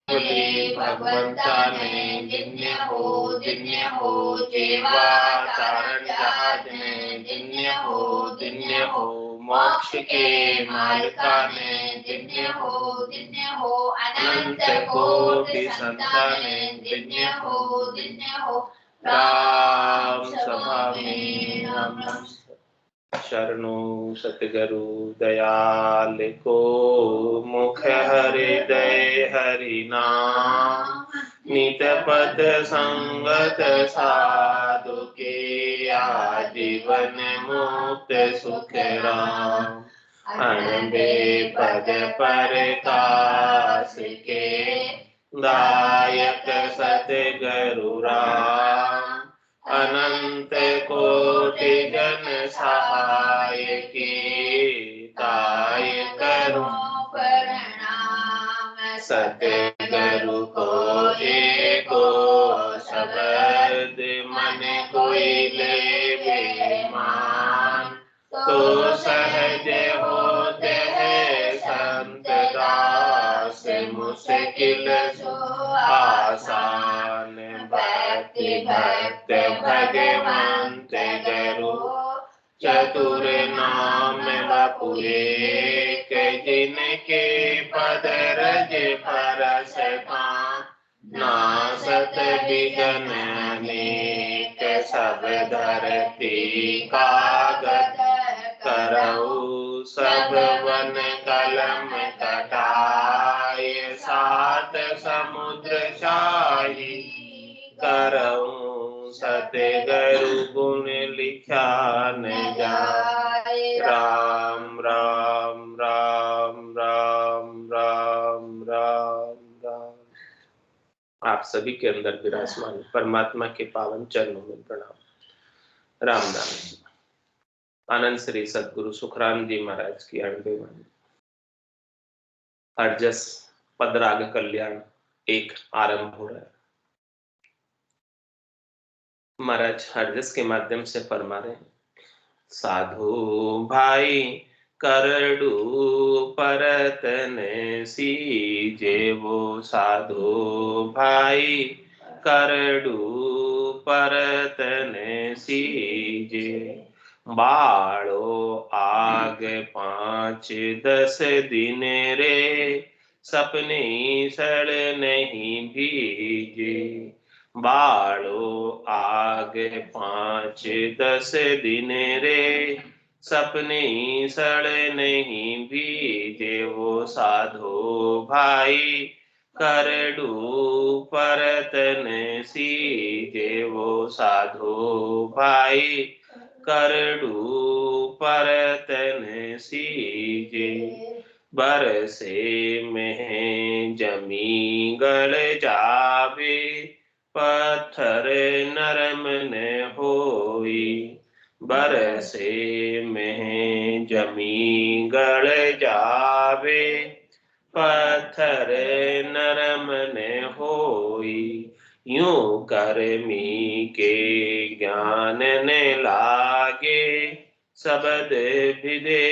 भगवंता ने दिन्य हो जेवा तारण जहाज ने दिन्य हो मोक्ष के मालिका ने दिन्य हो अनंत कोटि संता ने दिन्य हो राम सभा में राम नाम शरणो सतगुरु दयाल को मुख हृदय हरि नाम नित पद संगत साधु के आजीवन मुक्त सुख राम अनबे पद प्रकाश के दायक सतगुरु राम अनंत कोटि जन सहाय के ताय करो प्रणाम सतगुरु को एको शब्द मन कोई ले मान तो सहज होते हैं संत दास मुश्किल सो आसान भक्ति भक्त भगवंत गुरु चतुर नाम बपुए के जिनके पद रज परस नासत विघन अनेक सब धरती कागज करऊ सब वन कलम कटाय सात समुद्र शाही करऊं सतगुरु गुण लिखा न जाए राम राम राम राम राम राम राम। आप सभी के अंदर विराजमान परमात्मा के पावन चरणों में प्रणाम। राम राम। आनंद श्री सदगुरु सुखराम जी महाराज की अणदेवानी हरजस पदराग कल्याण एक आरंभ हो रहा है। महाराज हरजस के माध्यम से फरमा रहे हैं, साधु भाई करडू परतन सीजे वो साधु भाई करडू परतन सीजे बाड़ो आग 5-10 दिन रे सपने सड़ नहीं भीजे बाड़ो आग 5-10 दिन रे सपने सड़ नहीं भीजे वो साधो भाई करडू परतन सीजे वो साधो भाई करडू परतन सीजे बरसे में जमी गल जावे पत्थर नरम न होई बरसे में जमी गल जावे पत्थर नरम न होई यूं कर्मी के ज्ञान न लागे शब्द भिदे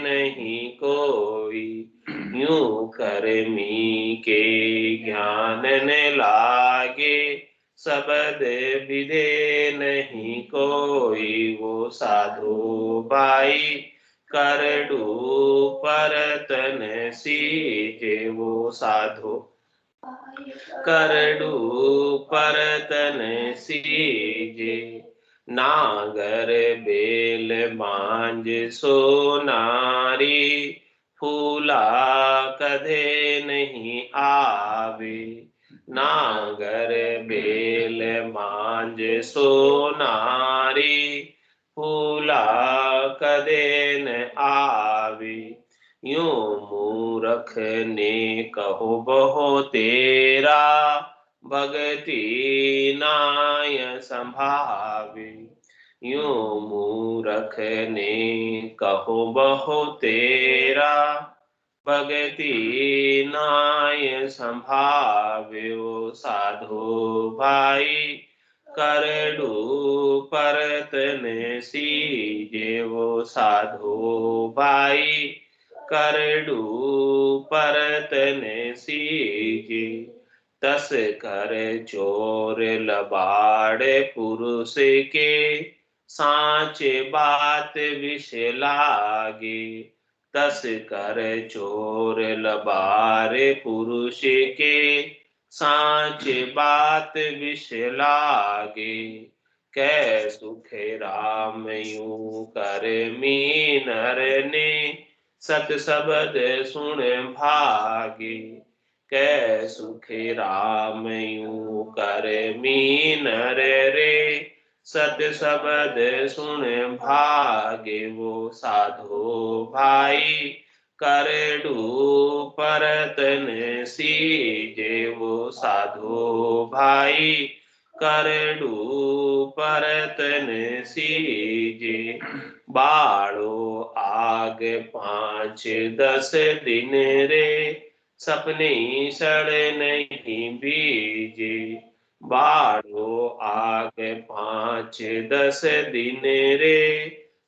नहीं कोई यूं कर्मी के ज्ञान न लागे शब्द विधे नहीं कोई वो साधु भाई करडू परतन सीजे वो साधु करडू परतन सीजे नागर बेल बांज सोनारी फूला कदे नहीं आवे नागर बेल मांज सोनारी फूला कदे न आवे यूं मूरख ने कहो बहो तेरा भगति नाय संभावे यूं मूरख ने कहो बहो तेरा भगति नाय संभावे वो साधु भाई करडू परतन सीजे वो साधु भाई करडू परतन सीजे तस कर चोर लबाड़े पुरुष के, सांचे बात विष लागे। तस कर चोर लबारे पुरुष के, सांचे बात विष लागे। कै सुखे राम यूं कर मीनर ने, सत शब्द सुन भागे। कै सुखे राम यूं कर मीनर रे, सत शब्द सुन भागे। वो साधो भाई करडू परतन सीजे। वो साधो भाई करडू परतन सीजे। बाड़ो आग 5-10 दिन रे, सपने सड़ नहीं बीजे। बाड़ो आग 5-10 दिन रे,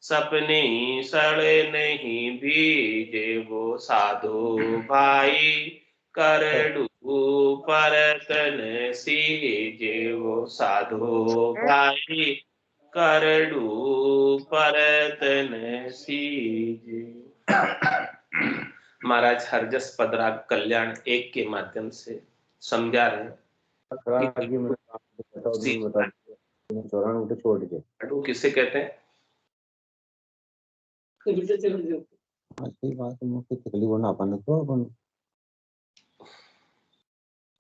सपने सड़ नहीं बीजे। वो साधु भाई करडू परतन सीजे। वो साधु भाई करडू परतन सीजे। महाराज हरजस पदराग कल्याण 1 के माध्यम से समझा रहे हैं। किसे कहते हैं?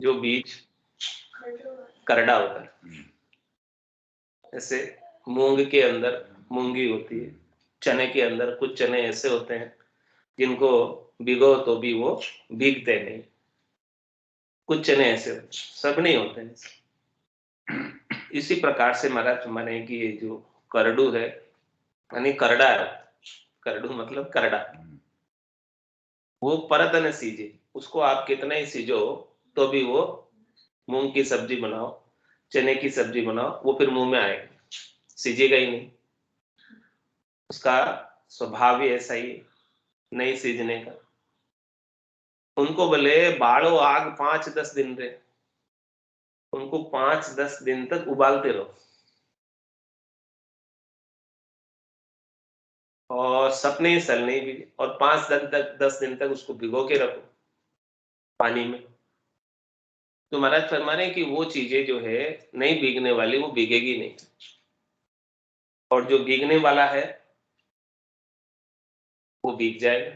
जो बीज करड़ा होता है, जैसे मूंग के अंदर मूंगी होती है, चने के अंदर कुछ चने ऐसे होते हैं जिनको भिगो तो भी वो भीगते नहीं, कुछ चने ऐसे होते हैं, सब नहीं होते हैं। इसी प्रकार से महाराज माने कि ये जो करडू है यानी करड़ा है, करडू मतलब करड़ा, वो परत न सीजे, उसको आप कितना ही सीजो तो भी वो मूंग की सब्जी बनाओ, चने की सब्जी बनाओ, वो फिर मुंह में आएगा, सीजेगा ही नहीं। उसका स्वभाव ही ऐसा ही नहीं सीजने का। उनको भले बाड़ो आग 5-10 दिन रे, उनको 5-10 दिन तक उबालते रहो और सपने सलने भी, और 5-10 दिन तक उसको भिगो के रखो पानी में। तो महाराज फरमा रहे हैं कि वो चीजें जो है नहीं भीगने वाली वो भीगेगी नहीं, और जो भीगने वाला है वो भीग जाएगा।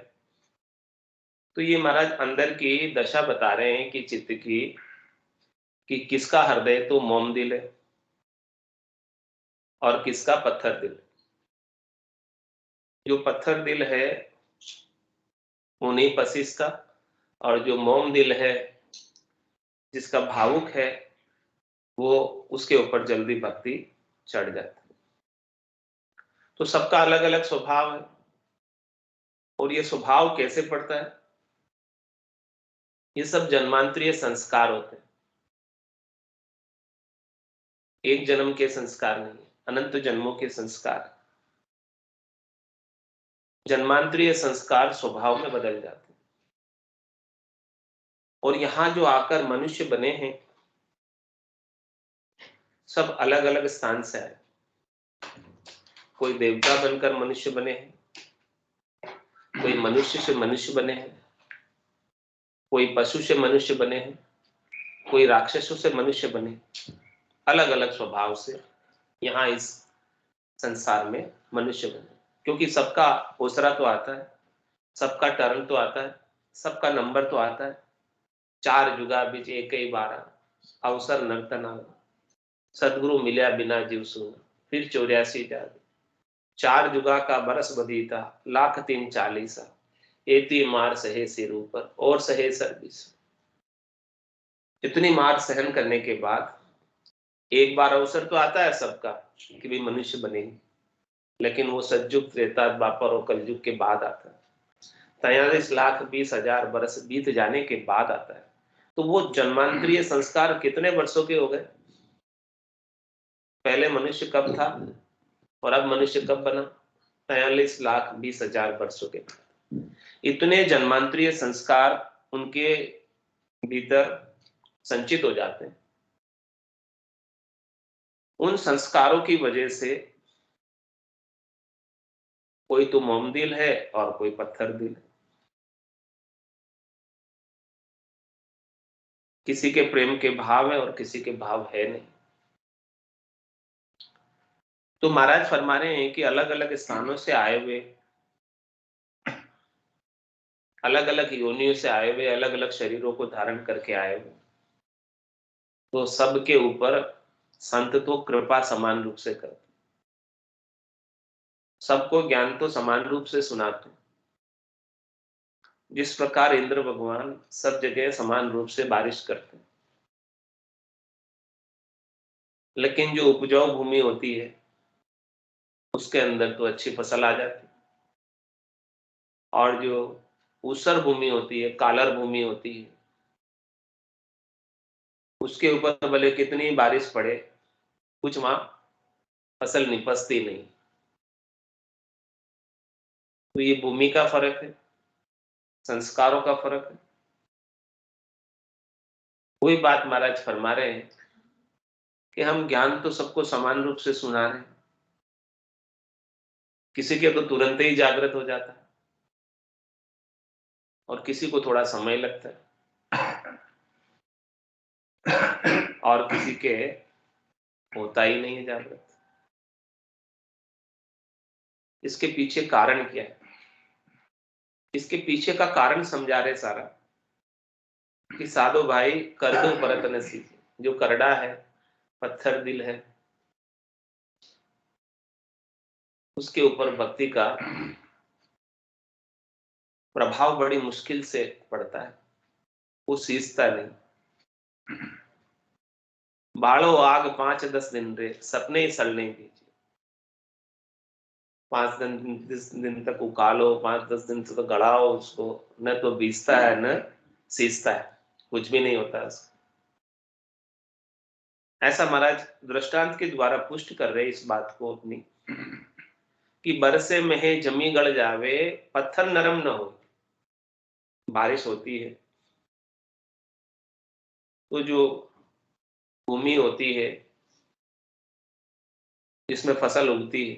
तो ये महाराज अंदर की दशा बता रहे हैं कि चित्त की, कि किसका हृदय तो मोम दिल है और किसका पत्थर दिल। जो पत्थर दिल है वो नहीं पसीसता, और जो मोम दिल है जिसका भावुक है वो उसके ऊपर जल्दी भक्ति चढ़ जाती है। तो सबका अलग अलग स्वभाव है, और ये स्वभाव कैसे पड़ता है? ये सब जन्मांतरीय संस्कार होते हैं, एक जन्म के संस्कार नहीं, अनंत जन्मों के संस्कार। जन्मांतरीय संस्कार स्वभाव में बदल जाते हैं, और यहां जो आकर मनुष्य बने हैं सब अलग अलग स्थान से आए। कोई देवता बनकर मनुष्य बने हैं, कोई मनुष्य से मनुष्य बने हैं, कोई पशु से मनुष्य बने हैं, कोई राक्षसों से मनुष्य बने। अलग अलग स्वभाव से यहाँ इस संसार में मनुष्य बने, क्योंकि सबका ओसरा तो आता है, सबका टर्न तो आता है, सबका नंबर तो आता है। 4 जुगा बीच एक ही बारा, अवसर नर्तना, सदगुरु मिल्या बिना जीव सुना, फिर 84 जाग। 4 जुगा का बरस बदीता, 1,03,40, एती मार सहे सिर ऊपर और सहे सर्विस। इतनी मार सहन करने के बाद एक बार अवसर तो आता है सबका कि भी मनुष्य बनेंगे, लेकिन वो सतयुग त्रेता द्वापर और कलयुग के बाद आता है। 43,20,000 बरस बीत जाने के बाद आता है। तो वो जन्मांतरीय संस्कार कितने वर्षों के हो गए? पहले मनुष्य कब था और अब मनुष्य कब बना? 43,20,000 वर्षों के बाद। इतने जन्मांतरीय संस्कार उनके भीतर संचित हो जाते हैं। उन संस्कारों की वजह से कोई तो मोम दिल है और कोई पत्थर दिल है। किसी के प्रेम के भाव है और किसी के भाव है नहीं। तो महाराज फरमा रहे हैं कि अलग अलग स्थानों से आए हुए, अलग अलग योनियों से आए हुए, अलग अलग शरीरों को धारण करके आए हुए, तो सबके ऊपर संत तो कृपा समान रूप से करते, सबको ज्ञान तो समान रूप से सुनाते। जिस प्रकार इंद्र भगवान सब जगह समान रूप से बारिश करते हैं, लेकिन जो उपजाऊ भूमि होती है उसके अंदर तो अच्छी फसल आ जाती है, और जो ऊसर भूमि होती है, कालर भूमि होती है, उसके ऊपर भले कितनी बारिश पड़े, कुछ वहां फसल निपजती नहीं। तो ये भूमि का फर्क है, संस्कारों का फर्क है। वही बात महाराज फरमा रहे हैं कि हम ज्ञान तो सबको समान रूप से सुना रहे हैं, किसी के तो तुरंत ही जागृत हो जाता है और किसी को थोड़ा समय लगता है और किसी के होता ही नहीं है जागृत। इसके पीछे कारण क्या है? इसके पीछे का कारण समझा रहे सारा कि साधो भाई कर दो परत न सीखे। जो करड़ा है, पत्थर दिल है, उसके ऊपर भक्ति का प्रभाव बड़ी मुश्किल से पड़ता है, वो सींचता नहीं। बालो आग 5-10 दिन रे, सपने ही सड़ने दीजिए। 5-10 दिन तक उकालो, 5-10 दिन तक गड़ाओ उसको, न तो बीजता है न सींचता है, कुछ भी नहीं होता उसको। ऐसा महाराज दृष्टांत के द्वारा पुष्ट कर रहे इस बात को अपनी, कि बरसे में जमी गड़ जावे, पत्थर नरम न हो। बारिश होती है तो जो भूमि होती है जिसमें फसल उगती है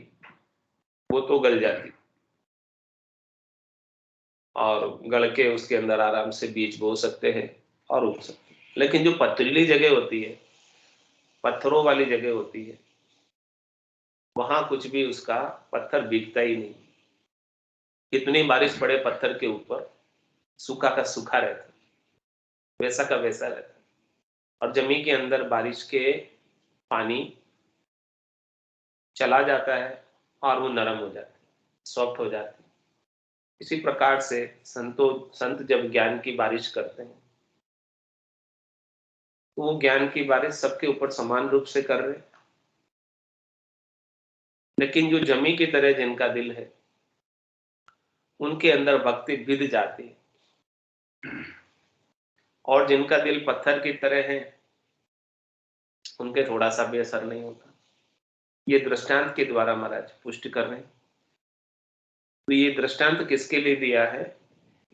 वो तो गल जाती, और गल के उसके अंदर आराम से बीज बो सकते हैं और उग सकते हैं। लेकिन जो पथरीली जगह होती है, पत्थरों वाली जगह होती है, वहां कुछ भी उसका पत्थर भीगता ही नहीं। कितनी बारिश पड़े पत्थर के ऊपर, सूखा का सूखा रहता है, वैसा का वैसा रहता है। और जमीन के अंदर बारिश के पानी चला जाता है और वो नरम हो जाती है, सॉफ्ट हो जाती है। इसी प्रकार से संत जब ज्ञान की बारिश करते हैं तो वो ज्ञान की बारिश सबके ऊपर समान रूप से कर रहे हैं। लेकिन जो जमी की तरह जिनका दिल है, उनके अंदर भक्ति भिद जाती है, और जिनका दिल पत्थर की तरह है उनके थोड़ा सा भी असर नहीं होता। ये दृष्टांत के द्वारा महाराज पुष्टि कर रहे हैं। तो ये दृष्टांत किसके लिए दिया है?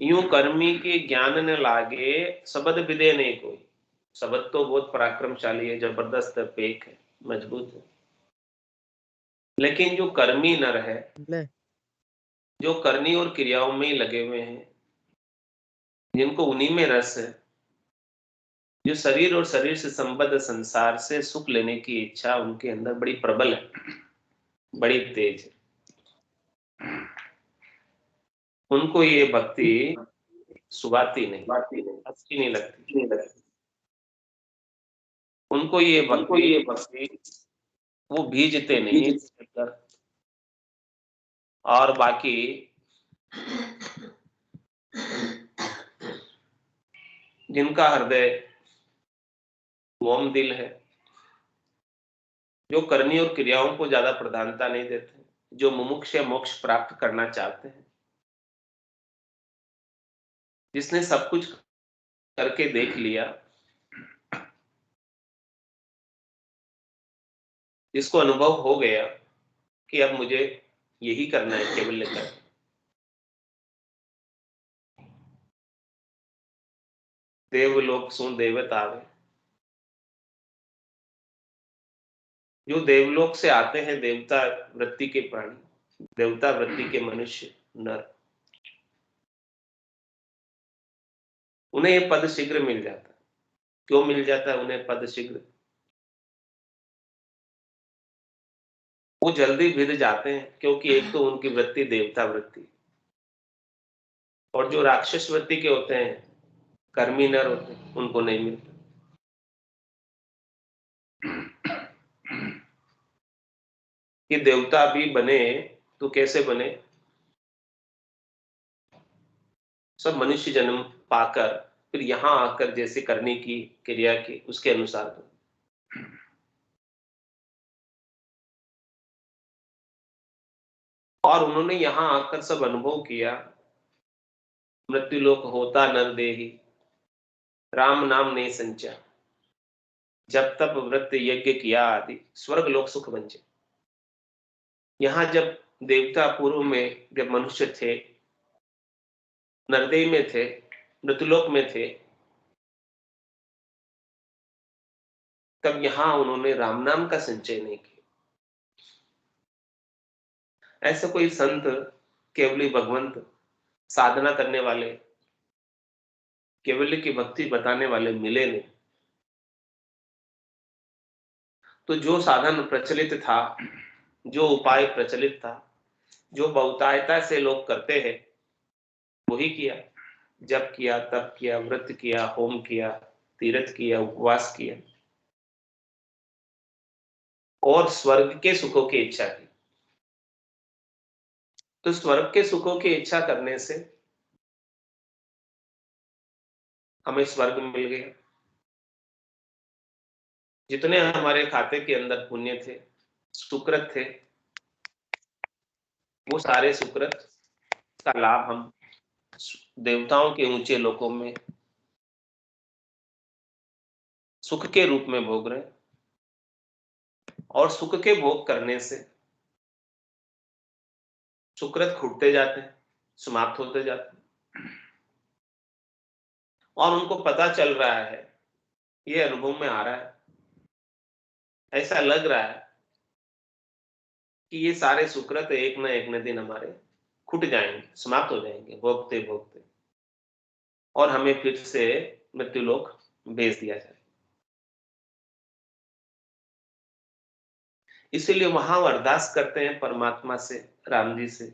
यूं कर्मी के ज्ञान न लागे, शब्द विदे नहीं कोई। शब्द तो बहुत पराक्रमशाली है, जबरदस्त पेक है, मजबूत है, लेकिन जो कर्मी नर है, जो करनी और क्रियाओं में ही लगे हुए हैं, जिनको उन्हीं में रस है, जो शरीर और शरीर से संबद्ध संसार से सुख लेने की इच्छा उनके अंदर बड़ी प्रबल है, बड़ी तेज है, उनको ये भक्ति सुभाती नहीं, अच्छी नहीं लगती। उनको ये भक्ति वो भीजते नहीं इसके अंदर। और बाकी जिनका हृदय मोम दिल है, जो करनी और क्रियाओं को ज्यादा प्रधानता नहीं देते, जो मुमुक्ष या मोक्ष प्राप्त करना चाहते हैं, जिसने सब कुछ करके देख लिया, जिसको अनुभव हो गया कि अब मुझे यही करना है, केवल लेकर, देवलोक सु देवत आवे, जो देवलोक से आते हैं, देवता वृत्ति के प्राणी, देवता वृत्ति के मनुष्य नर, उन्हें ये पद शीघ्र मिल जाता है। क्यों मिल जाता है उन्हें पद शीघ्र? वो जल्दी भिद जाते हैं, क्योंकि एक तो उनकी वृत्ति देवता वृत्ति, और जो राक्षस वृत्ति के होते हैं, कर्मी नर होते हैं, उनको नहीं मिलता। कि देवता भी बने तो कैसे बने? सब मनुष्य जन्म पाकर फिर यहां आकर जैसे करने की क्रिया की उसके अनुसार बने। और उन्होंने यहां आकर सब अनुभव किया, मृत्युलोक होता नर देही, राम नाम नहीं संचा, जब तप व्रत यज्ञ किया आदि, स्वर्ग लोक सुख बंचे। यहां जब देवता पूर्व में जब मनुष्य थे, नरदेह में थे, मृत्युलोक में थे, तब यहां उन्होंने राम नाम का संचय नहीं किया। ऐसा कोई संत, केवली भगवंत, साधना करने वाले, केवल की भक्ति बताने वाले मिले नहीं। तो जो साधन प्रचलित था, जो उपाय प्रचलित था, जो बहुतायता से लोग करते हैं, वही किया। जप किया, तप किया, व्रत किया, होम किया, तीर्थ किया, उपवास किया, और स्वर्ग के सुखों की इच्छा की। तो स्वर्ग के सुखों की इच्छा करने से हमें स्वर्ग मिल गया। जितने हमारे खाते के अंदर पुण्य थे, सुकृत थे, वो सारे सुकृत का लाभ हम देवताओं के ऊंचे लोकों में सुख के रूप में भोग रहे हैं। और सुख के भोग करने से सुकृत खुटते जाते हैं, समाप्त होते जाते हैं, और उनको पता चल रहा है, ये अनुभव में आ रहा है, ऐसा लग रहा है कि ये सारे सुकृत एक न दिन हमारे खुट जाएंगे, समाप्त हो जाएंगे भोगते भोगते, और हमें फिर से मृत्युलोक भेज दिया जाए। इसीलिए वहां अरदास करते हैं परमात्मा से, राम जी से,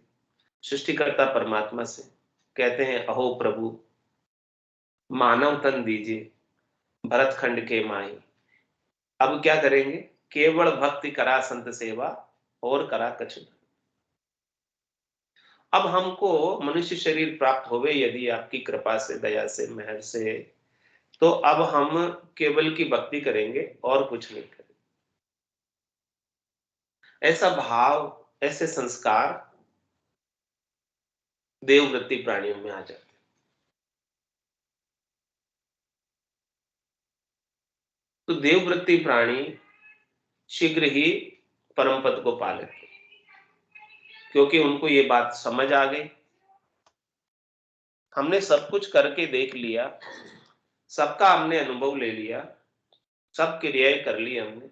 सृष्टिकर्ता परमात्मा से, कहते हैं अहो प्रभु मानव तन दीजिए, भरत खंड के माई। अब क्या करेंगे? केवल भक्ति करा संत सेवा, और करा कछु। अब हमको मनुष्य शरीर प्राप्त होवे यदि आपकी कृपा से, दया से, मेहर से, तो अब हम केवल की भक्ति करेंगे और कुछ नहीं करेंगे। ऐसा भाव, ऐसे संस्कार देववृत्ति प्राणियों में आ जाते हैं। तो देववृत्ति प्राणी शीघ्र ही परम पद को पा लेते हैं, क्योंकि उनको ये बात समझ आ गई, हमने सब कुछ करके देख लिया, सबका हमने अनुभव ले लिया, सब क्रियाएं कर ली हमने,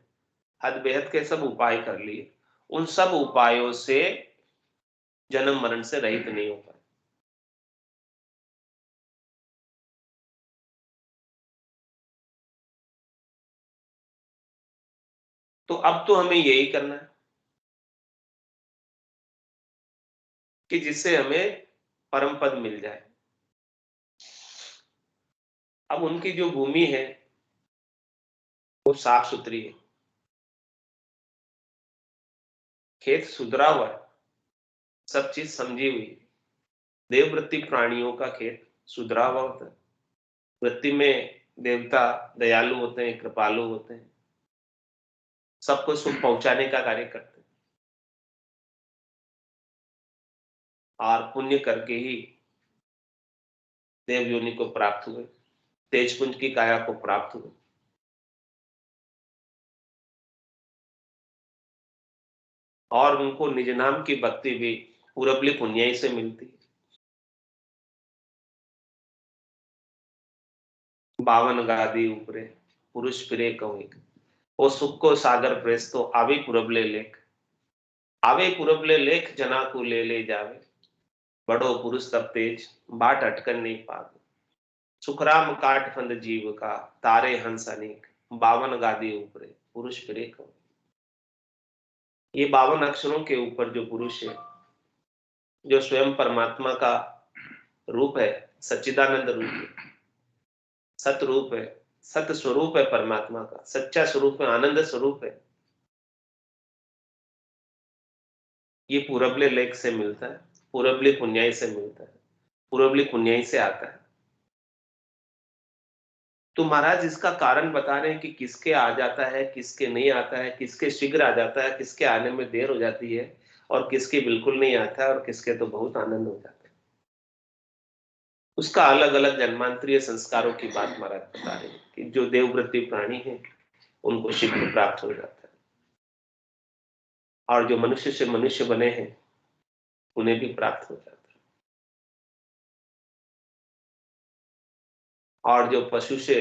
हद बेहद के सब उपाय कर लिए, उन सब उपायों से जन्म मरण से रहित नहीं हो पाए। तो अब तो हमें यही करना है कि जिससे हमें परम पद मिल जाए। अब उनकी जो भूमि है वो साफ सुथरी है, खेत सुधरा हुआ है, सब चीज समझी हुई है। देववृत्ति प्राणियों का खेत सुधरा हुआ होता है। वृत्ति में देवता दयालु होते हैं, कृपालु होते हैं, सबको सुख पहुंचाने का कार्य करते हैं, और पुण्य करके ही देव योनि को प्राप्त हुए, तेजपुंज की काया को प्राप्त हुए। और उनको निज नाम की भक्ति भी पूरबली पुण्य से मिलती है। 52 गादी ऊपरे पुरुष फिरे कवि, ओ सुख को सागर प्रेस तो आवे पुरबले लेख, आवे पुरबले लेख जना को ले जावे, बड़ो पुरुष तब तेज बाट अटकन नहीं पावे, सुखराम काट फंद जीव का तारे हंस अनेक, 52 गादी ऊपरे पुरुष फिरे कौन। ये 52 अक्षरों के ऊपर जो पुरुष है, जो स्वयं परमात्मा का रूप है, सच्चिदानंद रूप है, सत रूप है, सत स्वरूप है परमात्मा का, सच्चा स्वरूप है, आनंद स्वरूप है, ये पूरबले लेख से मिलता है, पूरबली पुण्याई से मिलता है, पूरबली पुण्याई से आता है। तो महाराज इसका कारण बता रहे हैं कि किसके आ जाता है, किसके नहीं आता है, किसके शीघ्र आ जाता है, किसके आने में देर हो जाती है, और किसके बिल्कुल नहीं आता है, और किसके तो बहुत आनंद हो जाता है। उसका अलग अलग जन्मांतरीय संस्कारों की बात महाराज बता रहे हैं कि जो देवव्रती प्राणी है उनको शीघ्र प्राप्त हो जाता है, और जो मनुष्य से मनुष्य बने हैं उन्हें भी प्राप्त हो जाता है, और जो पशु से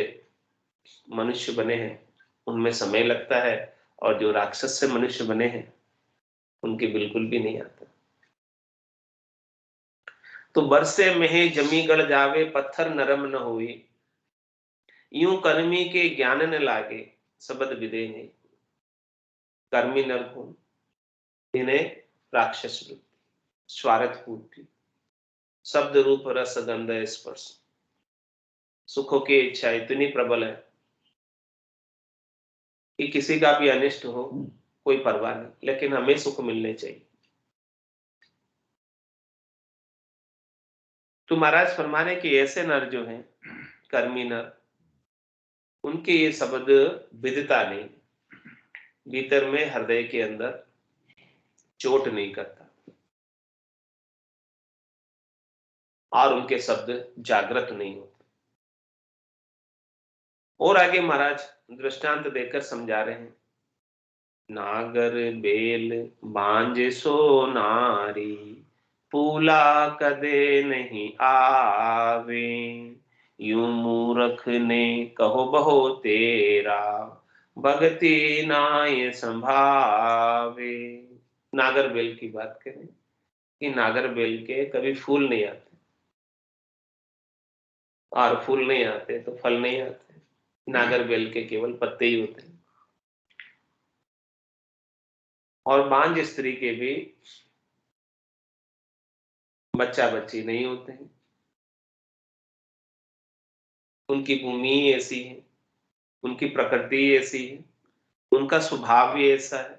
मनुष्य बने हैं उनमें समय लगता है, और जो राक्षस से मनुष्य बने हैं उनके बिल्कुल भी नहीं आता। तो बरसे में जमी गढ़ जावे पत्थर नरम न हुई, यूं कर्मी के ज्ञान न लागे सबद विदे नहीं। कर्मी नर को इन्हें राक्षस वृत्ति, स्वार्थ बुद्धि, शब्द रूप रस गंध स्पर्श, सुखों की इच्छा इतनी प्रबल है कि किसी का भी अनिष्ट हो कोई परवाह नहीं, लेकिन हमें सुख मिलने चाहिए। तो महाराज फरमाने कि ऐसे नर जो हैं, कर्मी नर, उनके ये शब्द विदिता नहीं, भीतर में हृदय के अंदर चोट नहीं करता, और उनके शब्द जागृत नहीं होते। और आगे महाराज दृष्टांत देकर समझा रहे हैं, नागर बेल बांझ सो नारी, पूला कदे नहीं आवे, यूं मूर्ख ने कहो बहो तेरा, भगति नाय संभावे। नागर बेल की बात करें कि नागर बेल के कभी फूल नहीं आते, और फूल नहीं आते तो फल नहीं आते, नागर बेल के केवल पत्ते ही होते हैं। और बांझ स्त्री के भी बच्चा बच्ची नहीं होते हैं, उनकी भूमि ऐसी है, उनकी प्रकृति ऐसी है, उनका स्वभाव भी ऐसा है।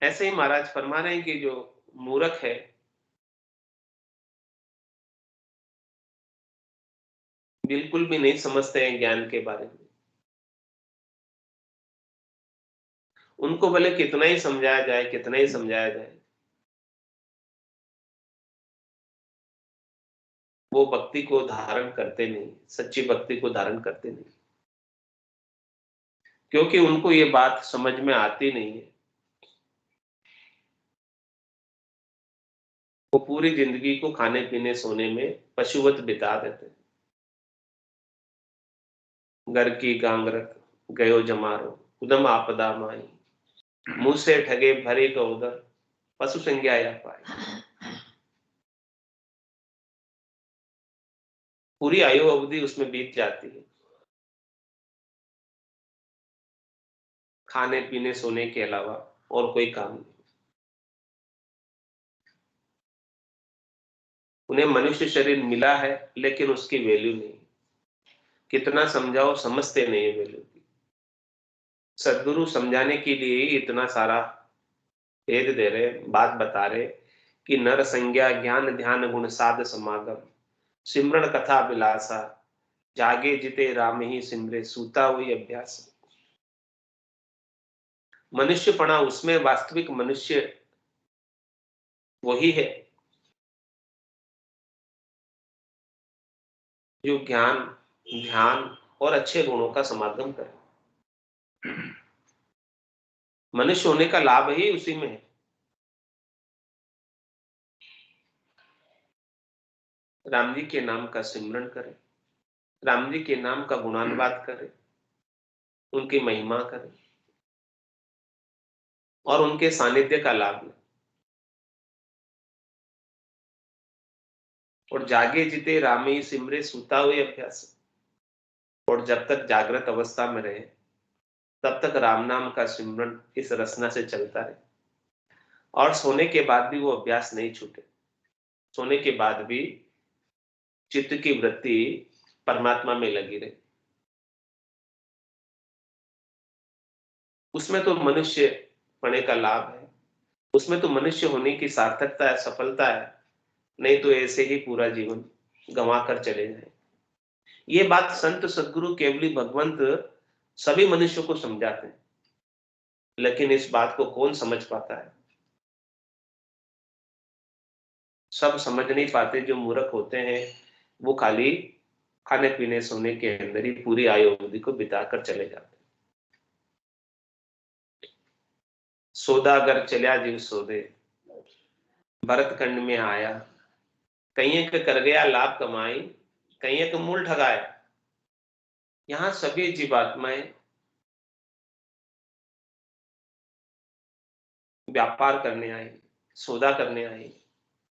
ऐसे ही महाराज फरमा रहे हैं कि जो मूर्ख है बिल्कुल भी नहीं समझते हैं ज्ञान के बारे में, उनको भले कितना ही समझाया जाए, कितना ही समझाया जाए, वो भक्ति को धारण करते नहीं, सच्ची भक्ति को धारण करते नहीं, क्योंकि उनको ये बात समझ में आती नहीं है। वो पूरी जिंदगी को खाने पीने सोने में पशुवत बिता देते हैं। घर की गांगरक गयो जमारो उदम आपदा माई, मुंह से ठगे भरे का उदर पशु संज्ञा या पाए। पूरी आयु अवधि उसमें बीत जाती है, खाने पीने सोने के अलावा और कोई काम नहीं। उन्हें मनुष्य शरीर मिला है लेकिन उसकी वैल्यू नहीं, कितना समझाओ समझते नहीं है वैल्यू की। सदगुरु समझाने के लिए ही इतना सारा भेद दे रहे, बात बता रहे कि नर संज्ञा ज्ञान ध्यान गुण साध समागम, सिमरण कथा विलासा, जागे जिते राम ही सिमरे सूता हुई अभ्यास। मनुष्यपना उसमें वास्तविक मनुष्य वही है जो ज्ञान ध्यान और अच्छे गुणों का समागम करे। मनुष्य होने का लाभ ही उसी में है। राम जी के नाम का सिमरन करें, राम जी के नाम का गुणानुवाद करें, उनकी महिमा करें और उनके सानिध्य का लाभ लें। और जागे जिते रामी सिमरे सूता हुए अभ्यास। और जब तक जागृत अवस्था में रहे तब तक राम नाम का सिमरन इस रसना से चलता रहे और सोने के बाद भी वो अभ्यास नहीं छूटे। सोने के बाद भी चित्त की वृत्ति परमात्मा में लगी रहे। उसमें तो मनुष्य पने का लाभ है, उसमें तो मनुष्य होने की सार्थकता है, सफलता है। नहीं तो ऐसे ही पूरा जीवन गंवा कर चले जाए। ये बात संत सदगुरु केवली भगवंत सभी मनुष्यों को समझाते हैं, लेकिन इस बात को कौन समझ पाता है? सब समझ नहीं पाते। जो मूर्ख होते हैं वो खाली खाने पीने सोने के अंदर ही पूरी आयु अवधि को बिताकर चले जाते हैं। सौदा अगर चल्या जीव सौदे, भरतखंड में आया, कहीं एक कर गया लाभ कमाई, कहीं एक मूल ठगाया। यहां सभी जीवात्माएं व्यापार करने आई, सौदा करने आई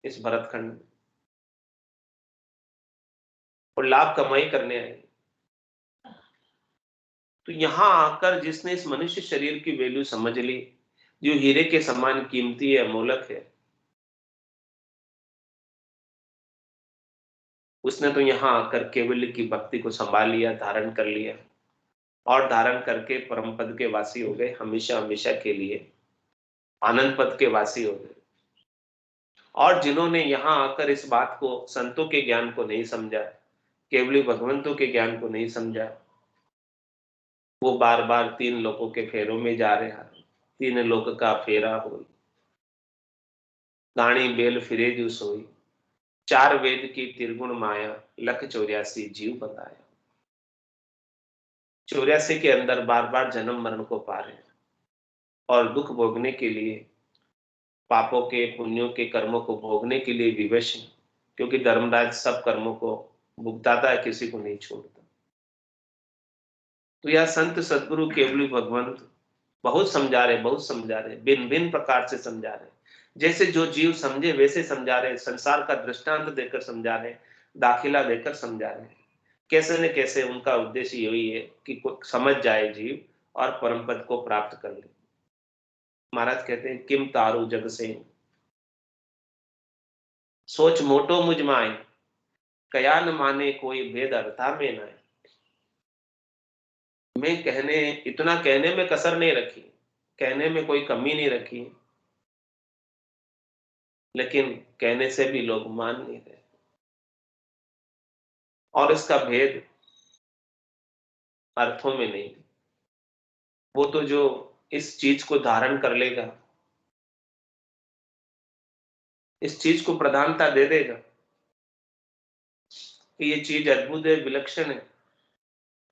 इस भरतखंड में, और लाभ कमाई करने आई। तो यहां आकर जिसने इस मनुष्य शरीर की वैल्यू समझ ली, जो हीरे के समान कीमती है, अमोलक है, उसने तो यहाँ आकर केवल की भक्ति को संभाल लिया, धारण कर लिया और धारण करके परम पद के वासी हो गए। हमेशा हमेशा के लिए आनंद पद के वासी हो गए। और जिन्होंने यहाँ आकर इस बात को, संतों के ज्ञान को नहीं समझा, केवली भगवंतों के ज्ञान को नहीं समझा, वो बार बार तीन लोगों के फेरों में जा रहे हैं। तीन लोक का फेरा हो, गाणी बेल फिरे जू सोई, चार वेद की त्रिगुण माया, लख 84 जीव बताया। 84 के अंदर बार बार जन्म मरण को पा रहे हैं और दुख भोगने के लिए, पापों के पुण्यों के कर्मों को भोगने के लिए विवश है, क्योंकि धर्मराज सब कर्मों को भुगताता है, किसी को नहीं छोड़ता। तो यह संत सदगुरु केवली भगवंत बहुत समझा रहे, बहुत समझा रहे, भिन्न भिन्न प्रकार से समझा रहे। जैसे जो जीव समझे वैसे समझा रहे, संसार का दृष्टांत देकर समझा रहे, दाखिला देकर समझा रहे। कैसे न कैसे उनका उद्देश्य यही है कि समझ जाए जीव और परम पद को प्राप्त कर ले। महाराज कहते हैं, किम तारु जग से सोच मोटो मुझ माए, कया न माने कोई भेद अर्था में न। मैं कहने, इतना कहने में कसर नहीं रखी, कहने में कोई कमी नहीं रखी, लेकिन कहने से भी लोग मान नहीं रहे। और इसका भेद अर्थों में नहीं, वो तो जो इस चीज को धारण कर लेगा, इस चीज को प्रधानता दे देगा कि ये चीज अद्भुत है, विलक्षण है,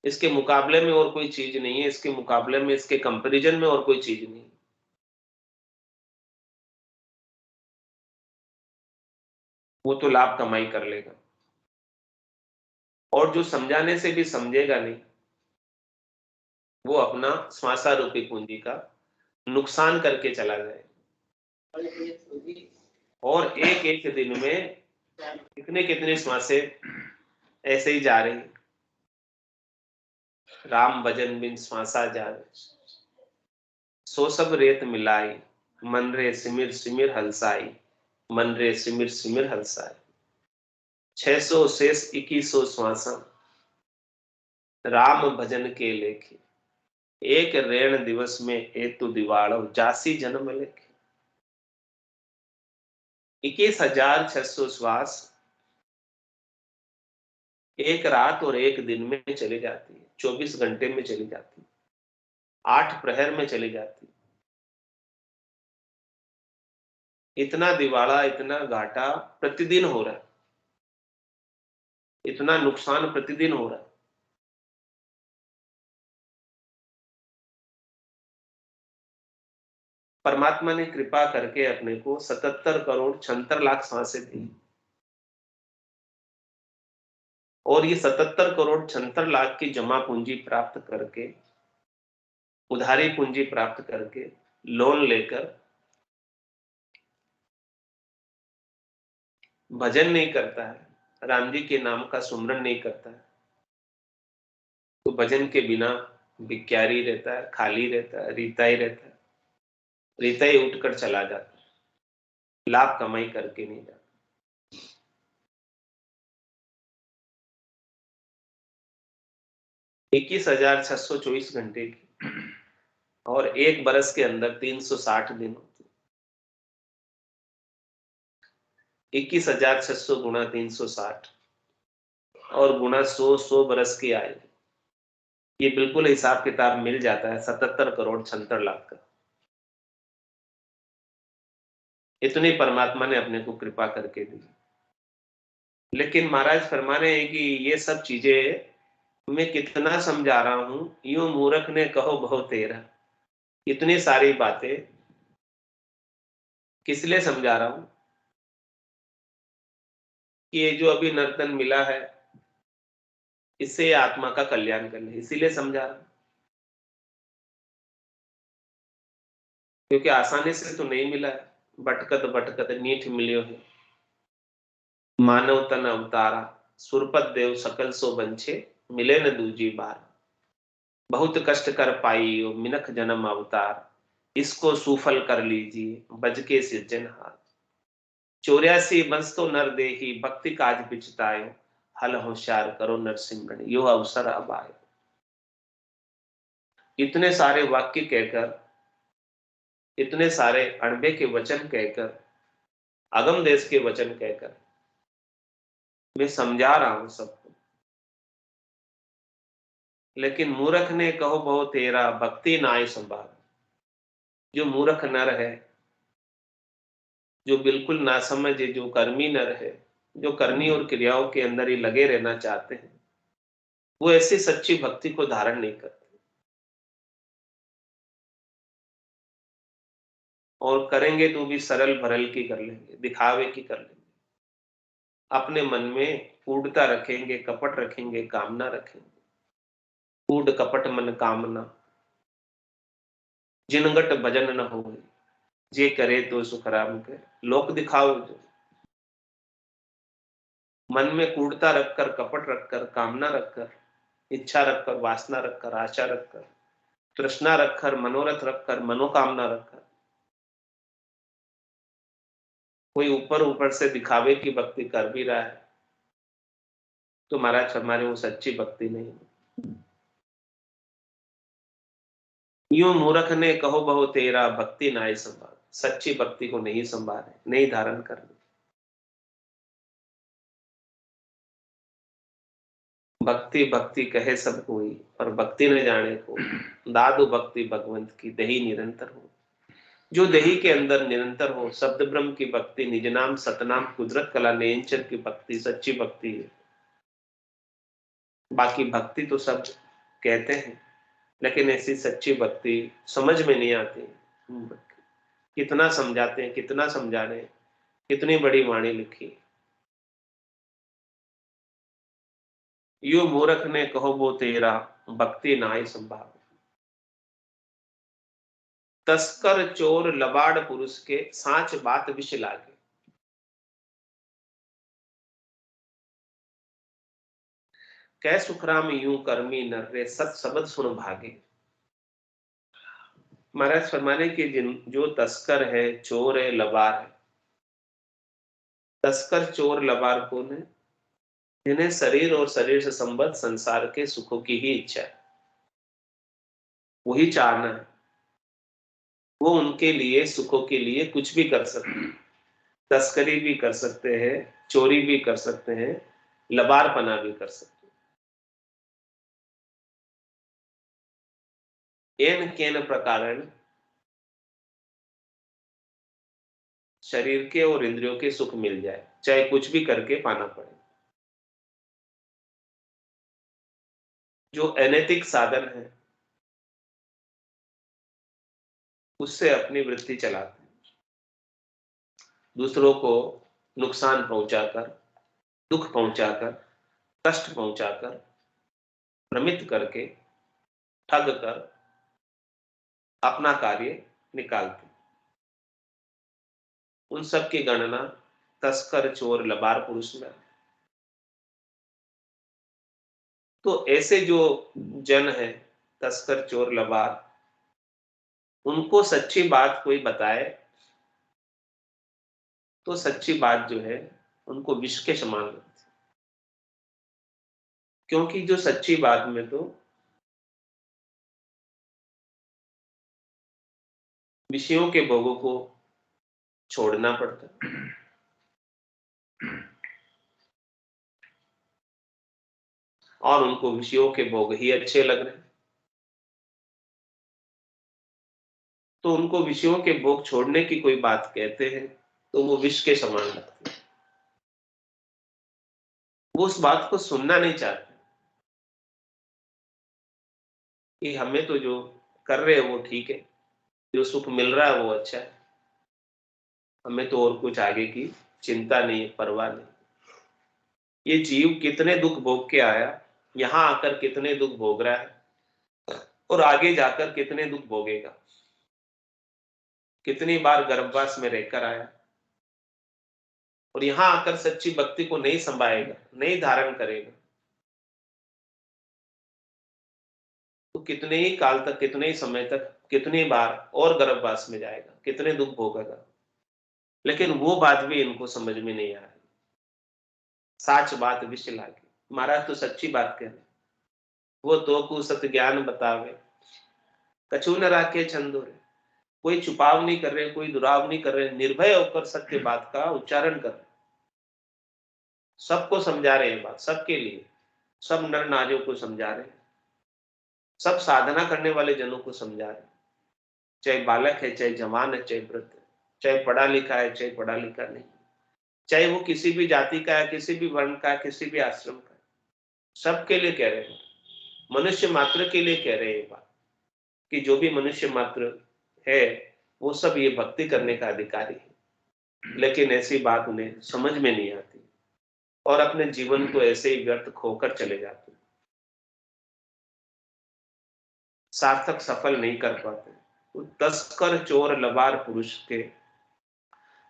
इसके मुकाबले में और कोई चीज नहीं है, इसके मुकाबले में, इसके कंपैरिजन में और कोई चीज नहीं, वो तो लाभ कमाई कर लेगा। और जो समझाने से भी समझेगा नहीं, वो अपना श्वासा रूपी पूंजी का नुकसान करके चला जाए। और एक एक दिन में कितने कितने श्वासे ऐसे ही जा रही। राम भजन बिन श्वासा जाए, सो सब रेत मिलाई, मन रे सिमिर सिमिर हलसाई, मन रे सिमिर सिमिर हलसाई। 600 शेष 2100 श्वासा राम भजन के लेखे, एक रेण दिवस में हेतु दिवाड़ो जासी जन्म लेखे। 21,600 श्वास एक रात और एक दिन में चली जाती है, 24 घंटे में चली जाती है, 8 प्रहर में चली जाती है। इतना दिवाड़ा, इतना घाटा प्रतिदिन हो रहा है, इतना नुकसान प्रतिदिन हो रहा है। परमात्मा ने कृपा करके अपने को 77 करोड़ 76 लाख सांसें दी, और ये 77 करोड़ 76 लाख की जमा पूंजी प्राप्त करके, उधारी पूंजी प्राप्त करके, लोन लेकर भजन नहीं करता है, राम जी के नाम का सुमरन नहीं करता है, तो भजन के बिना भिखारी रहता है, खाली रहता है, रीता ही रहता है, रीता ही उठकर चला जाता है, लाभ कमाई करके नहीं जाता। 21,624 घंटे की और एक बरस के अंदर 360 दिन होते, 21,600 गुणा 360 और गुणा 100 बरस की आयु, ये बिल्कुल हिसाब किताब मिल जाता है 77 करोड़ 76 लाख का। इतनी परमात्मा ने अपने को कृपा करके दी। लेकिन महाराज फरमा रहे हैं कि ये सब चीजें मैं कितना समझा रहा हूं, यूं मूर्ख ने कहो बहु तेरा। इतनी सारी बातें किस लिए समझा रहा हूं कि ये जो अभी नर्तन मिला है, इससे आत्मा का कल्याण करना, इसीलिए समझा रहा हूं। क्योंकि आसानी से तो नहीं मिला है, भटकत भटकत नीठ मिलियो है। मानव तन अवतारा सुरपत देव सकल सो बंछे, मिले न दूजी बार। बहुत कष्ट कर पाई ओ मिनख जन्म अवतार, इसको सुफल कर लीजिए बज के सिरजनहार। 84 बंस तो नर देही भक्ति काज बिचतायो, हल होशियार करो नरसिमरन यो अवसर अब आयो। इतने सारे वाक्य कहकर, इतने सारे अणबे के वचन कहकर, अगम देश के वचन कहकर मैं समझा रहा हूं सबको। लेकिन मूर्ख ने कहो बहु तेरा, भक्ति नाय संभाल। जो मूर्ख नर है, जो बिल्कुल नासमझ है, जो कर्मी नर है, जो करनी और क्रियाओं के अंदर ही लगे रहना चाहते हैं, वो ऐसी सच्ची भक्ति को धारण नहीं करते। और करेंगे तो भी सरल भरल की कर लेंगे, दिखावे की कर लेंगे। अपने मन में कूढ़ता रखेंगे, कपट रखेंगे, कामना रखेंगे। कूढ़ कपट मन कामना, जिनगट भजन न हो, जे करे तो सुखराम के। लोक दिखाओ जो मन में कूढ़ता रखकर, कपट रखकर, कामना रखकर, इच्छा रखकर, वासना रखकर, आशा रखकर, तृष्णा रखकर, मनोरथ रखकर, मनोकामना रखकर कोई ऊपर ऊपर से दिखावे की भक्ति कर भी रहा है, तो महाराज हमारे वो सच्ची भक्ति नहीं है। यूं मूर्ख ने कहो बहु तेरा, भक्ति नाय संभाल। सच्ची भक्ति को नहीं संभाले, नहीं धारण करने। भक्ति भक्ति कहे सब कोई, पर भक्ति न जाने को। दादु भक्ति भगवंत की दही निरंतर हो। जो दही के अंदर निरंतर हो, शब्द ब्रह्म की भक्ति, निज नाम सतनाम कुदरत कला नेंचर की भक्ति सच्ची भक्ति है। बाकी भक्ति तो सब कहते हैं, लेकिन ऐसी सच्ची भक्ति समझ में नहीं आती। कितना समझाते हैं, कितना समझा रहे हैं, कितनी बड़ी वाणी लिखी। यो मूर्ख ने कहो वो तेरा, भक्ति नाय संभाव। तस्कर चोर लबाड़ पुरुष के, सांच बात विष लागे। कै सुखराम यूं कर्मी नर रे, सत शब्द सुन भागे। महाराज फरमाने के जिन जो तस्कर है, चोर है, लबार है। तस्कर चोर लबार कौन है? जिन्हें शरीर और शरीर से संबद्ध संसार के सुखों की ही इच्छा है, वही चाहना है। वो उनके लिए, सुखों के लिए कुछ भी कर सकते हैं। तस्करी भी कर सकते हैं, चोरी भी कर सकते हैं, लबारपना भी कर सकते हैं। एन केन प्रकार शरीर के और इंद्रियों के सुख मिल जाए, चाहे कुछ भी करके पाना पड़े। जो अनैतिक साधन है, उससे अपनी वृत्ति चलाते हैं, दूसरों को नुकसान पहुंचाकर, दुख पहुंचाकर, कष्ट पहुंचाकर, भ्रमित करके, ठग कर अपना कार्य निकालते। उन सब की गणना तस्कर, चोर, लबार पुरुष में। तो ऐसे जो जन है, तस्कर, चोर, लबार, उनको सच्ची बात कोई बताए तो सच्ची बात जो है उनको विष के समान लगती है। क्योंकि जो सच्ची बात में तो विषयों के भोगों को छोड़ना पड़ता है, और उनको विषयों के भोग ही अच्छे लग रहे हैं, तो उनको विषयों के भोग छोड़ने की कोई बात कहते हैं तो वो विष के समान लगते हैं। वो उस बात को सुनना नहीं चाहते कि हमें तो जो कर रहे हैं वो ठीक है, जो सुख मिल रहा है वो अच्छा है, हमें तो और कुछ आगे की चिंता नहीं है, परवाह नहीं। ये जीव कितने दुख भोग के आया, यहां आकर कितने दुख भोग रहा है, और आगे जाकर कितने दुख भोगेगा। कितनी बार गर्भवास में रहकर आया, और यहां आकर सच्ची भक्ति को नहीं संभालेगा, नहीं धारण करेगा, तो कितने ही काल तक, कितने ही समय तक, कितनी बार और गर्भवास में जाएगा, कितने दुख भोगेगा। लेकिन वो बात भी इनको समझ में नहीं आ रही। साच बात विष लागे, महाराज तो सच्ची बात कह रहे, वो तो को सत ज्ञान बतावे, कछु न राखे छंदोरे। कोई छुपाव नहीं कर रहे, कोई दुराव नहीं कर रहे, निर्भय होकर सत्य बात का उच्चारण कर रहे, सबको समझा रहे हैं बात, सबके लिए, सब नर नारियों को समझा रहे हैं, सब साधना करने वाले जनों को समझा रहे हैं, चाहे बालक है, चाहे जवान है, चाहे वृद्ध है, चाहे पढ़ा लिखा है, चाहे पढ़ा लिखा नहीं, चाहे वो किसी भी जाति का है, किसी भी वर्ण का है, किसी भी आश्रम का है, सबके लिए कह रहे हैं। मनुष्य मात्र के लिए कह रहे हैं बात, कि जो भी मनुष्य मात्र है वो सब ये भक्ति करने का अधिकारी है। लेकिन ऐसी बात उन्हें समझ में नहीं आती, और अपने जीवन को ऐसे ही व्यर्थ खोकर चले जाते, सार्थक सफल नहीं कर पाते। तो तस्कर, चोर, लबार पुरुष के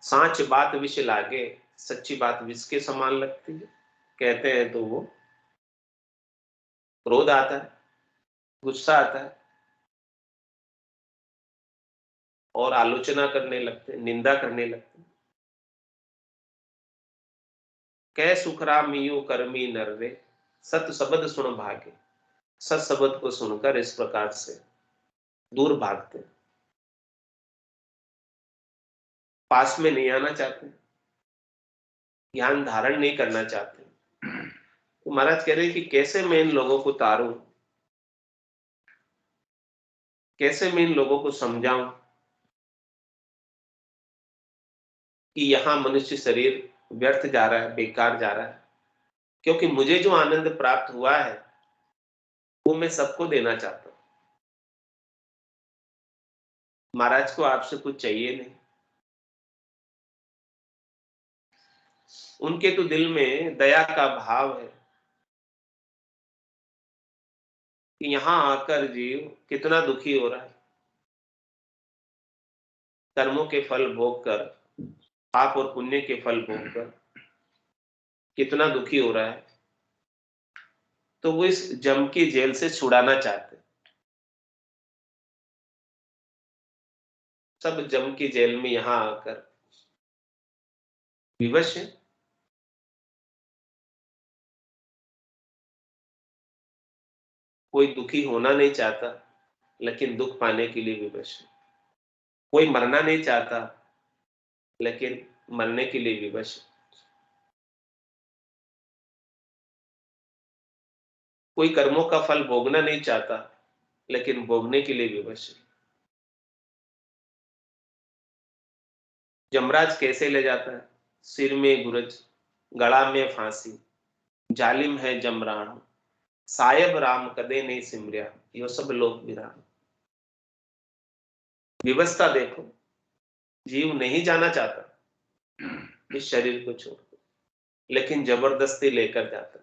सांच बात विष लागे, सच्ची बात विष के समान लगती है, कहते हैं तो वो क्रोध आता है, गुस्सा आता है, और आलोचना करने लगते, निंदा करने लगते। कै सुखराम मियो कर्मी नर रे, सत शब्द सुन भागे। सत शब्द को सुनकर इस प्रकार से दूर भागते, पास में नहीं आना चाहते, ज्ञान धारण नहीं करना चाहते। तो महाराज कह रहे हैं कि कैसे मैं इन लोगों को तारूं, कैसे मैं इन लोगों को समझाऊं कि यहां मनुष्य शरीर व्यर्थ जा रहा है, बेकार जा रहा है, क्योंकि मुझे जो आनंद प्राप्त हुआ है वो मैं सबको देना चाहता हूं। महाराज को आपसे कुछ चाहिए नहीं, उनके तो दिल में दया का भाव है कि यहां आकर जीव कितना दुखी हो रहा है, कर्मों के फल भोग कर, पाप और पुण्य के फल भोग कर कितना दुखी हो रहा है, तो वो इस जम की जेल से छुड़ाना चाहते। सब जम की जेल में यहां आकर विवश है। कोई दुखी होना नहीं चाहता, लेकिन दुख पाने के लिए विवश है। कोई मरना नहीं चाहता, लेकिन मरने के लिए विवश है। कोई कर्मों का फल भोगना नहीं चाहता, लेकिन भोगने के लिए विवश है। जमराज कैसे ले जाता है? सिर में गुरज, गला में फांसी, जालिम है जमरान, सायब राम कदे नहीं सिमरिया, यो सब लोग विराम। विवस्था देखो, जीव नहीं जाना चाहता इस शरीर को छोड़, लेकिन जबरदस्ती लेकर जाता।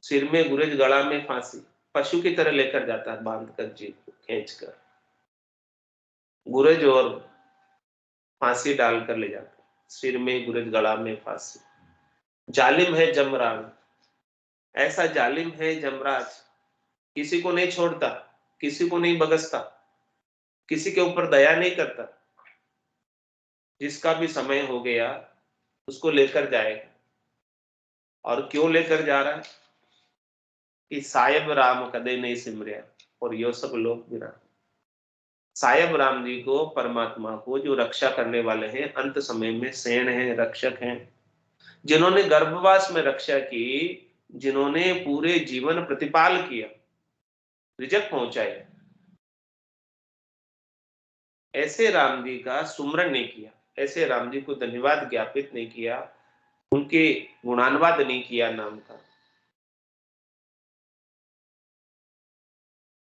सिर में गुरेज, गला में फांसी, पशु की तरह लेकर जाता है बांध कर, जीभ को खींच कर, गुरेज और फांसी डालकर ले जाता है, सिर में गुरेज, गला में फांसी। जालिम है जमराज, ऐसा जालिम है जमराज, किसी को नहीं छोड़ता, किसी को नहीं बगसता, किसी के ऊपर दया नहीं करता। जिसका भी समय हो गया उसको लेकर जाएगा। और क्यों लेकर जा रहा है? कि सायब राम कदे नहीं सिमरिया और यो सब लोग गिरा। सायब राम जी को, परमात्मा को, जो रक्षा करने वाले हैं, अंत समय में सेन हैं, रक्षक हैं, जिन्होंने गर्भवास में रक्षा की, जिन्होंने पूरे जीवन प्रतिपाल किया, रिजक पहुंचाए, ऐसे राम जी का सुमरन नहीं किया, ऐसे राम जी को धन्यवाद ज्ञापित नहीं किया, उनके गुणानुवाद नहीं किया नाम का,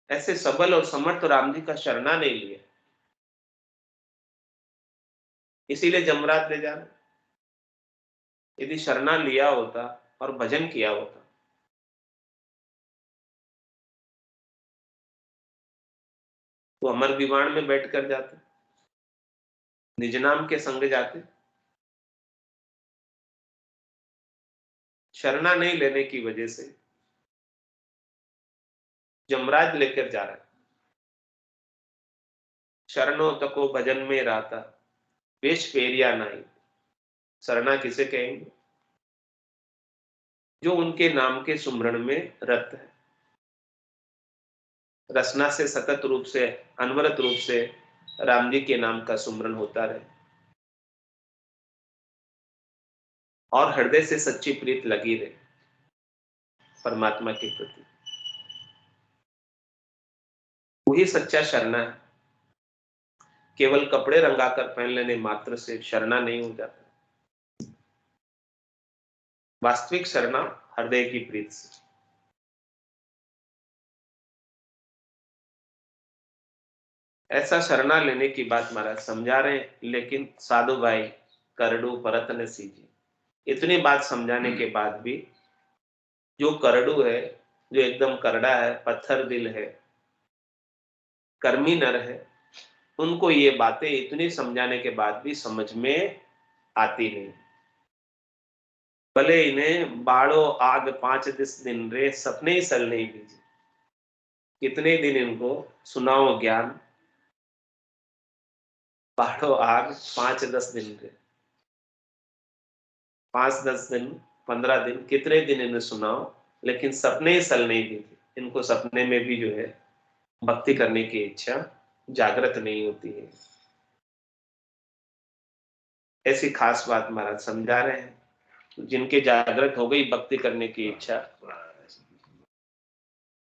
ऐसे सबल और समर्थ राम जी का शरणा नहीं लिया, इसीलिए जमराज ले जाना। यदि शरणा लिया होता और भजन किया होता तो अमर विमान में बैठ कर जाते, निज नाम के संग जाते। शरणा नहीं लेने की वजह से जमराज लेकर जा रहा है। शरणों तको भजन में रहता, वेश फेरिया नहीं। शरणा किसे कहेंगे? जो उनके नाम के सुमरण में रत है, रसना से सतत रूप से, अनवरत रूप से राम जी के नाम का सुमरण होता रहे और हृदय से सच्ची प्रीत लगी रहे परमात्मा के प्रति। वही सच्चा शरणा है। केवल कपड़े रंगाकर पहन लेने मात्र से शरणा नहीं हो जाता। वास्तविक शरणा हृदय की प्रीत से। ऐसा शरणा लेने की बात महाराज समझा रहे हैं, लेकिन साधु भाई करड़ू परत न सीजी। इतनी बात समझाने के बाद भी जो करड़ू है, जो एकदम करड़ा है, पत्थर दिल है, कर्मी नर है, उनको ये बातें इतनी समझाने के बाद भी समझ में आती नहीं। भले इन्हें बाड़ो आग 5-10 दिन रे सपने ही सल नहीं बीजे। कितने दिन इनको सुनाओ ज्ञान, बाड़ो आग 5-10 दिन रे, 5-10 दिन, 15 दिन, कितने दिन इन्हें सुनाओ, लेकिन सपने ही सल नहीं बीजे। इनको सपने में भी जो है भक्ति करने की इच्छा जागृत नहीं होती है। ऐसी खास बात महाराज समझा रहे हैं। जिनके जागृत हो गई भक्ति करने की इच्छा,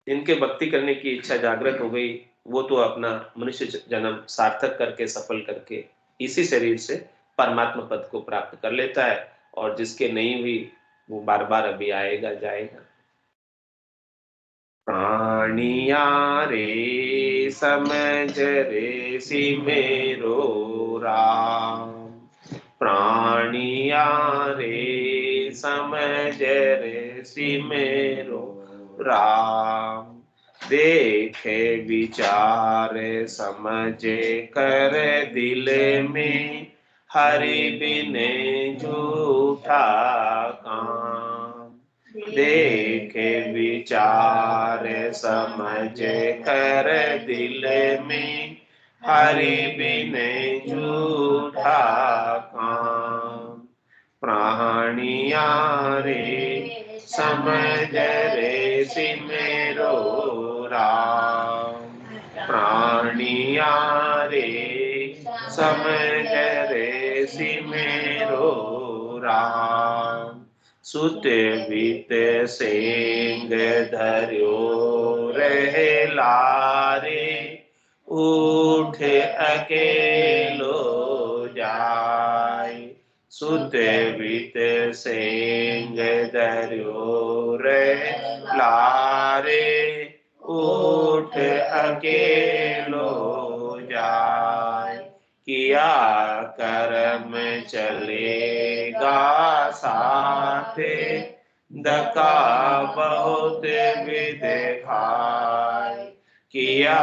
जिनके भक्ति करने की इच्छा जागृत हो गई, वो तो अपना मनुष्य जन्म सार्थक करके, सफल करके इसी शरीर से परमात्मा पद को प्राप्त कर लेता है। और जिसके नहीं हुई वो बार बार अभी आएगा जाएगा। प्राणिया रे समझ रे सी मेरो राम, प्राणिया रे समझ रे सी मेरो राम, देखे विचार समझे कर दिल में, हरि बिने झूठा काम। देखे विचार समझे कर दिल में, हरि बिने झूठा काम। प्राणिया रे समझ रे सी मेरो राम, प्राणिया रे समझ रे सी मेरो राम। सुत बीत सेंग धर्यो रहे लारे, उठ अकेलो जाय। सुत बीत सेंग धर्यो रहे लारे, उठ अकेलो जाय। किया कर्म चलेगा साथे, धक्का बहुत विदेखाय, किया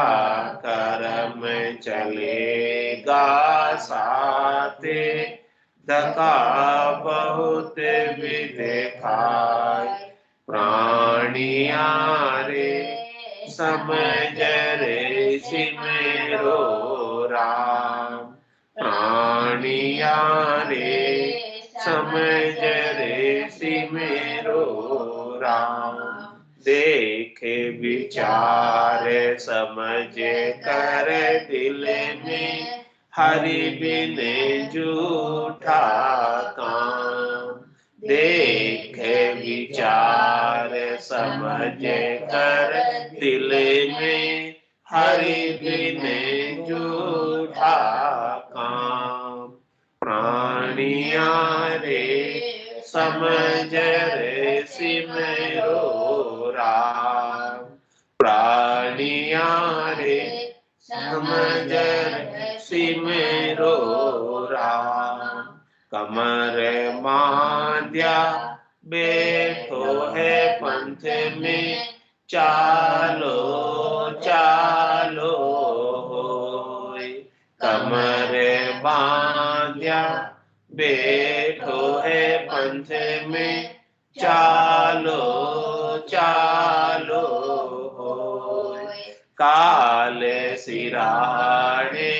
कर्म चलेगा साथे, धक्का बहुत विदेखाय, प्राणिया रे समझ रे सिमरो राम, प्राणिया रे समझ रे सिमरो राम, देखे विचार समझ कर दिल में, हरि बिन झूठा काम, देखे विचार समझ कर दिल में, हरि बिन झूठा काम, प्राणिया रे समझ रे सिमरो राम, प्राणिया रे समझ रे सिमरो राम, कमर मांद्या बैठो है पंथ में, चालो चालो होय, कमर बांध्या बैठो है पंथ में, चालो चालो होय, काल सिराने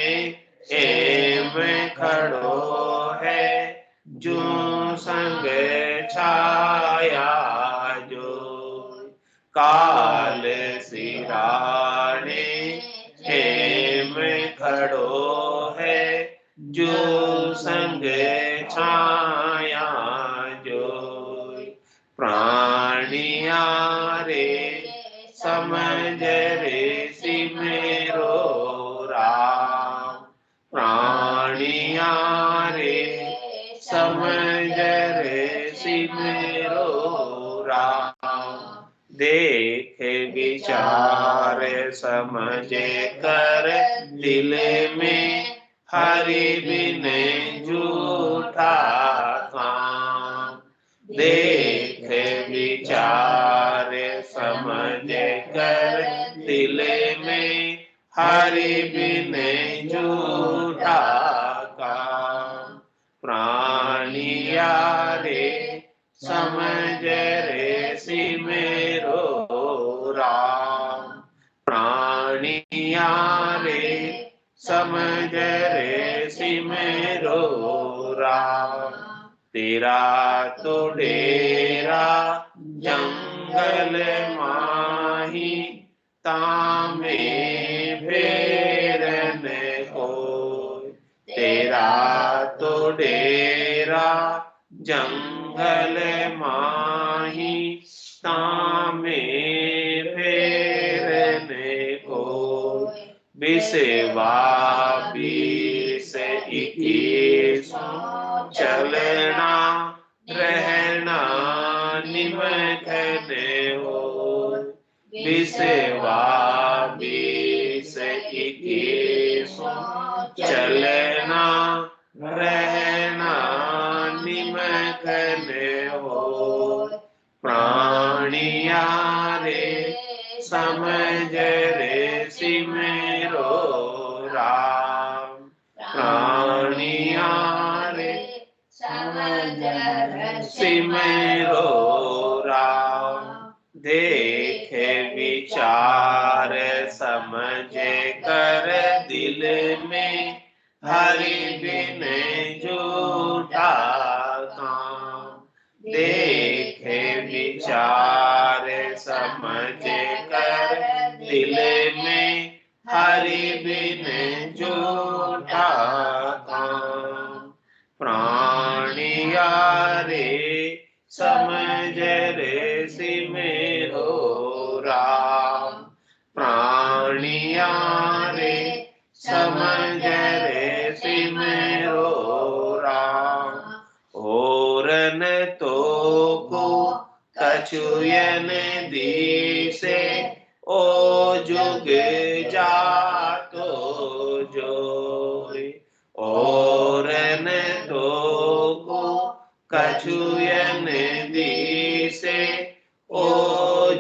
एम खड़ो है, जो संग छाया जो, काल सिराने एम खड़ो है, जो संग छाया जो, प्राणिया रे समझ रे सिमरो राम, प्राणिया रे समझ रे सिमरो राम, देख विचार समझ कर दिल में, हरि बिन झूठा काम, देख विचार समझ कर दिल में, हरि बिन झूठा काम, प्राणिया रे समझ रे सिमरो राम, प्राणिया रे समझ रे सिमरो राम, तेरा तो डेरा जंगल माही, तामे फेरन होय, तेरा तो डेरा जंगल माही, तामे फेरन होय, बिसेवा 20-21 चलना रहना निमखन हो, बिसेवा 20-21 चलना रहना निमखन हो, प्राणिया रे समझ रे सिमरो राम, प्राणिया रे समझ रे सिमरो राम, देख विचार समझ कर दिल में, हरि बिन झूठा काम, देख विचार समझ कर दिल में, हरि बिन झूठा काम, प्राणिया रे समझ रे सिमरो राम, प्राणिया रे समझ रे सिमरो राम, औरन तो को कछुयन दिसे, ओ जुग जातो जोय, औरन तो को कछुयन दिसे,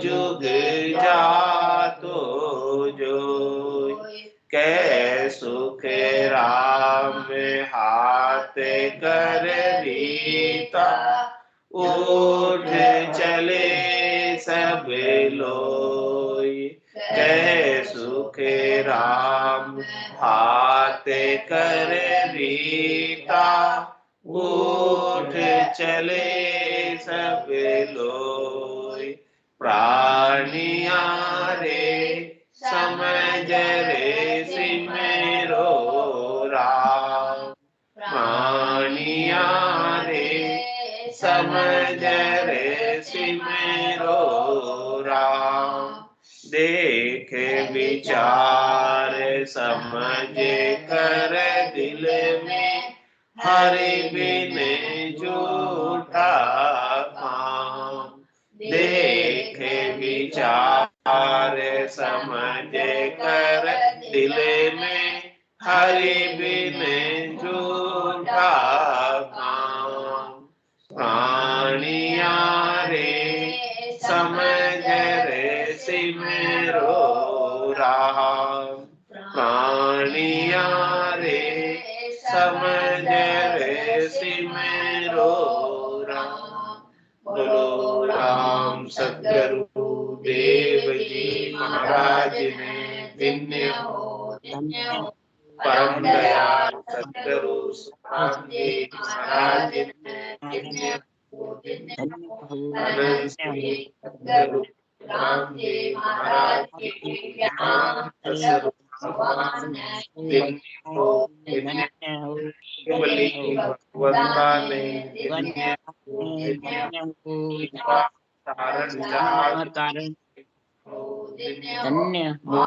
जुग जातो जो, कै सुख राम हाथ कर रीता, उठ चले सब लोई। कै सुख राम हाथ कर रीता, उठ चले सब लोई। प्राणिया रे समझ रे सिमरो राम, प्राणिया रे समझ रे सिमरो राम। देख विचार समझ कर दिल में, हरि बिन झूठा काम। देख विचार समझ कर दिल में, हरि बिन झूठा काम। प्राणिया रे समझ रे सिमरो राम, प्राणिया रे समझ रे सिमरो राम। बोलो राम सतगुरु देव जी महाराज ने धन्य हो, धन्य हो। परम दयाल सतगुरु सुखराम जी महाराज ने धन्य हो, धन्य हो। अनंत श्री सतगुरु राम जी महाराज के ज्ञान स्वरूप भगवान ने धन्य हो, धन्य हो। केवली भगवंता ने धन्य हो, धन्य हो। कारण धन्य हो।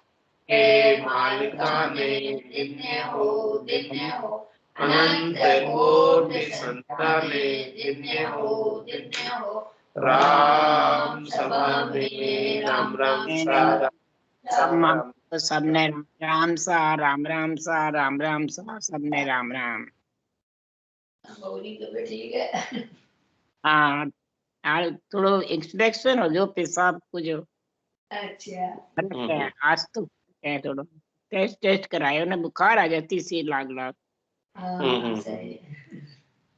मालिका ने धन्य हो, धन्य हो। अनंत कोटि संताने धन्य हो, धन्य हो। राम सभा में राम राम सा, सबने राम सा, राम राम सा, राम राम सा, सबने राम राम। गौरी तो ठीक है। हाँ, थोड़ो इंस्पेक्शन हो जो पेशाब को जो। अच्छा आज तो है थोड़ो टेस्ट करायो ना, बुखार आ जाती सी लाग लाग।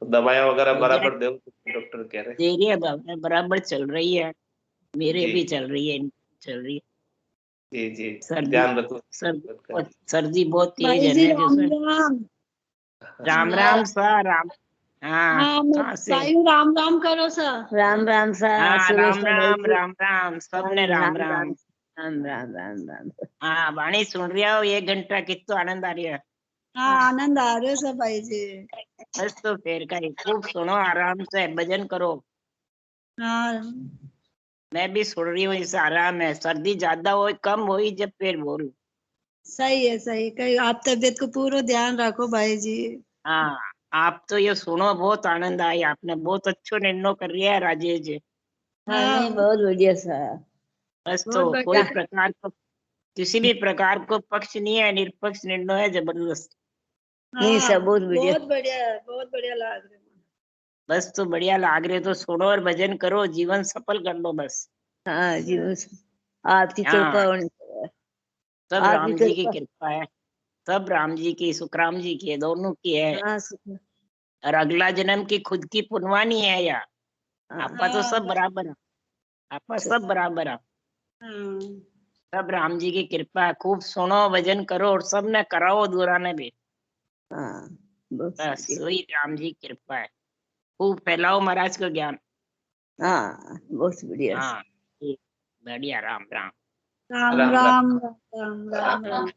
दवाएं वगैरह बराबर दो, डॉक्टर कह रहे। दे रही है दवाएं बराबर चल रही है, मेरे भी चल रही है, चल रही है। जी जी ध्यान रखो। सर्दी बहुत तेज है ना। राम राम सा, राम हाँ राम राम करो सर। राम राम सा। राम राम राम राम सबने राम राम राम राम राम राम। हाँ वाणी सुन रही हो, 1 घंटा कितना आनंद आ रहा है। हाँ आनंद आ रहे सब भाई जी। बस तो फिर का खूब सुनो, आराम से भजन करो। हाँ मैं भी सुन रही हूँ, इस आराम है। सर्दी ज्यादा हो कम हो जब फिर बोल। सही है सही कही। आप तबियत को पूरा ध्यान रखो भाई जी। हाँ आप तो ये सुनो, बहुत आनंद आया। आपने बहुत अच्छा निर्णय कर लिया है राजेश जी। हाँ नहीं बहुत बढ़िया सा। बस तो कोई प्रकार को किसी भी प्रकार को पक्ष नहीं है, निरपक्ष निर्णय है, जबरदस्त। नहीं सब बहुत बढ़िया, बहुत बढ़िया लाग रहे। बस तो बढ़िया लाग रहे तो सुनो और भजन करो, जीवन सफल कर लो बस। हाँ जीवन आपकी कृपा होनी चाहिए। सब राम जी की कृपा है, सब राम जी की, सुखराम जी की है, दोनों की है। और अगला जन्म की खुद की पुनवानी है या आपा तो सब बराबर है, आपा सब बराबर है। सब राम जी की कृपा है। खूब सुनो भजन करो और सब ने कराओ दूराने भी। बस वही राम जी की कृपा है। खूब फैलाओ महाराज को ज्ञान। हाँ बहुत बढ़िया। हाँ बढ़िया। राम राम राम राम राम राम राम।